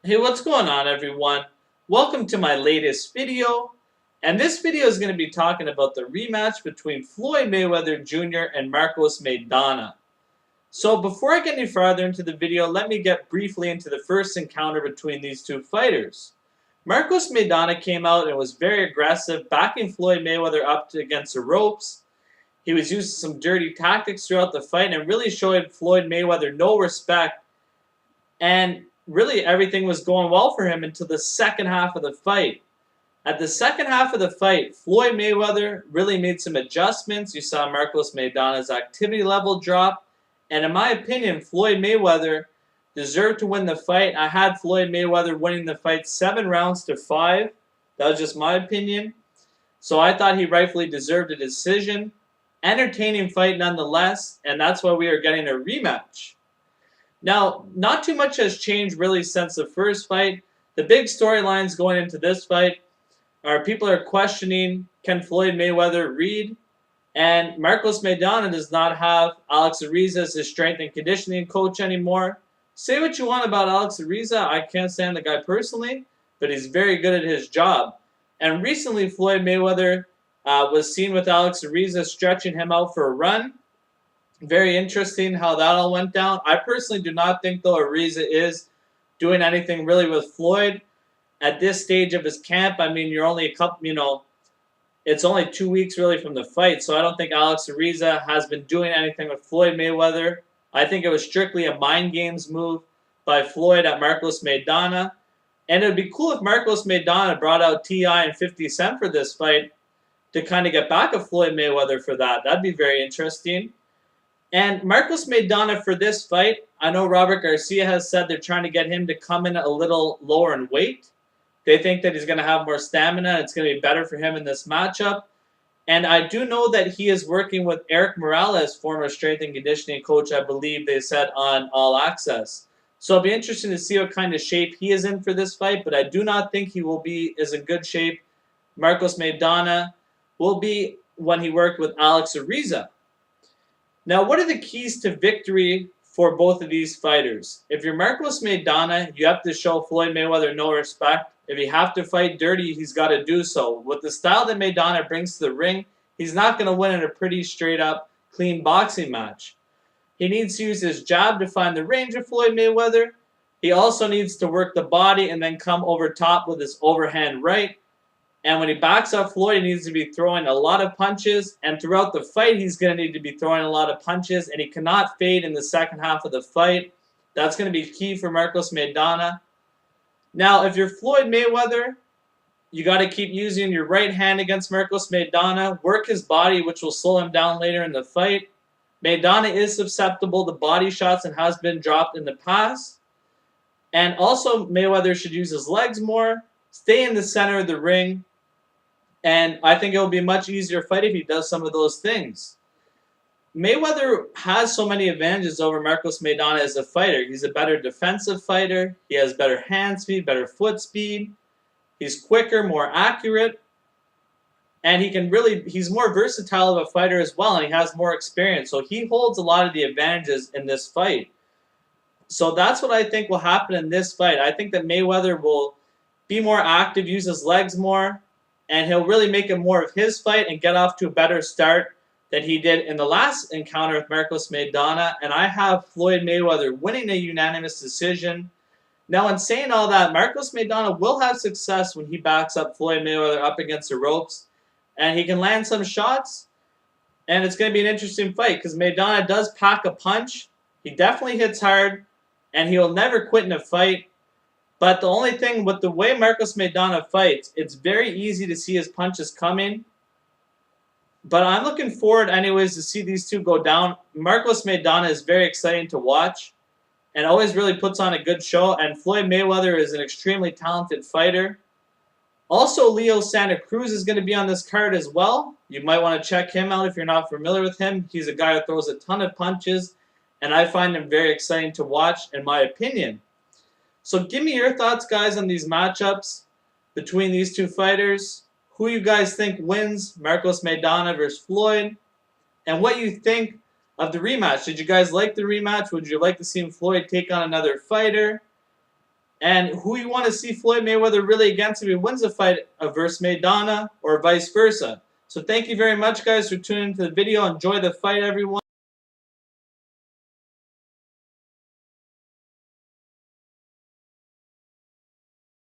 Hey, what's going on, everyone? Welcome to my latest video. And this video is going to be talking about the rematch between Floyd Mayweather Jr. and Marcos Maidana. So before I get any farther into the video, let me get briefly into the first encounter between these two fighters. Marcos Maidana came out and was very aggressive, backing Floyd Mayweather up against the ropes. He was using some dirty tactics throughout the fight and really showed Floyd Mayweather no respect, and really everything was going well for him until the second half of the fight. At the second half of the fight, Floyd Mayweather really made some adjustments. You saw Marcos Maidana's activity level drop. And in my opinion, Floyd Mayweather deserved to win the fight. I had Floyd Mayweather winning the fight 7 rounds to 5. That was just my opinion. So I thought he rightfully deserved a decision. Entertaining fight nonetheless, and that's why we are getting a rematch. Now, not too much has changed really since the first fight. The big storylines going into this fight are people are questioning, can Floyd Mayweather read? And Marcos Maidana does not have Alex Ariza as his strength and conditioning coach anymore. Say what you want about Alex Ariza. I can't stand the guy personally, but he's very good at his job. And recently, Floyd Mayweather was seen with Alex Ariza stretching him out for a run. Very interesting how that all went down. I personally do not think, though, Ariza is doing anything really with Floyd at this stage of his camp. I mean, you're only a couple, it's only 2 weeks really from the fight, so I don't think Alex Ariza has been doing anything with Floyd Mayweather. I think it was strictly a mind games move by Floyd at Marcos Maidana. And it would be cool if Marcos Maidana brought out T.I. and 50 Cent for this fight to kind of get back at Floyd Mayweather for that. That'd be very interesting. And Marcos Maidana for this fight, I know Robert Garcia has said they're trying to get him to come in a little lower in weight. They think that he's going to have more stamina. It's going to be better for him in this matchup. And I do know that he is working with Eric Morales, former strength and conditioning coach, I believe they said on All Access. So it'll be interesting to see what kind of shape he is in for this fight, but I do not think he will be as in good shape Marcos Maidana will be when he worked with Alex Ariza. Now, what are the keys to victory for both of these fighters? If you're Marcos Maidana, you have to show Floyd Mayweather no respect. If you have to fight dirty, he's got to do so. With the style that Maidana brings to the ring, he's not going to win in a pretty straight-up, clean boxing match. He needs to use his jab to find the range of Floyd Mayweather. He also needs to work the body and then come over top with his overhand right. And when he backs up Floyd, he needs to be throwing a lot of punches. And throughout the fight, he's going to need to be throwing a lot of punches. And he cannot fade in the second half of the fight. That's going to be key for Marcos Maidana. Now, if you're Floyd Mayweather, you got to keep using your right hand against Marcos Maidana. Work his body, which will slow him down later in the fight. Maidana is susceptible to body shots and has been dropped in the past. And also, Mayweather should use his legs more. Stay in the center of the ring. And I think it will be a much easier fight if he does some of those things. Mayweather has so many advantages over Marcos Maidana as a fighter. He's a better defensive fighter. He has better hand speed, better foot speed. He's quicker, more accurate. And he's more versatile of a fighter as well, and he has more experience. So he holds a lot of the advantages in this fight. So that's what I think will happen in this fight. I think that Mayweather will be more active, use his legs more, and he'll really make it more of his fight and get off to a better start than he did in the last encounter with Marcos Maidana. And I have Floyd Mayweather winning a unanimous decision. Now, in saying all that, Marcos Maidana will have success when he backs up Floyd Mayweather up against the ropes. And he can land some shots. And it's going to be an interesting fight because Maidana does pack a punch. He definitely hits hard. And he'll never quit in a fight. But the only thing with the way Marcos Maidana fights, it's very easy to see his punches coming. But I'm looking forward anyways to see these two go down. Marcos Maidana is very exciting to watch and always really puts on a good show. And Floyd Mayweather is an extremely talented fighter. Also, Leo Santa Cruz is going to be on this card as well. You might want to check him out if you're not familiar with him. He's a guy who throws a ton of punches, and I find him very exciting to watch, in my opinion. So give me your thoughts, guys, on these matchups between these two fighters. Who you guys think wins, Marcos Maidana versus Floyd, and what you think of the rematch. Did you guys like the rematch? Would you like to see Floyd take on another fighter? and who you want to see Floyd Mayweather really against if he wins the fight versus Maidana or vice versa. So thank you very much, guys, for tuning into the video. Enjoy the fight, everyone.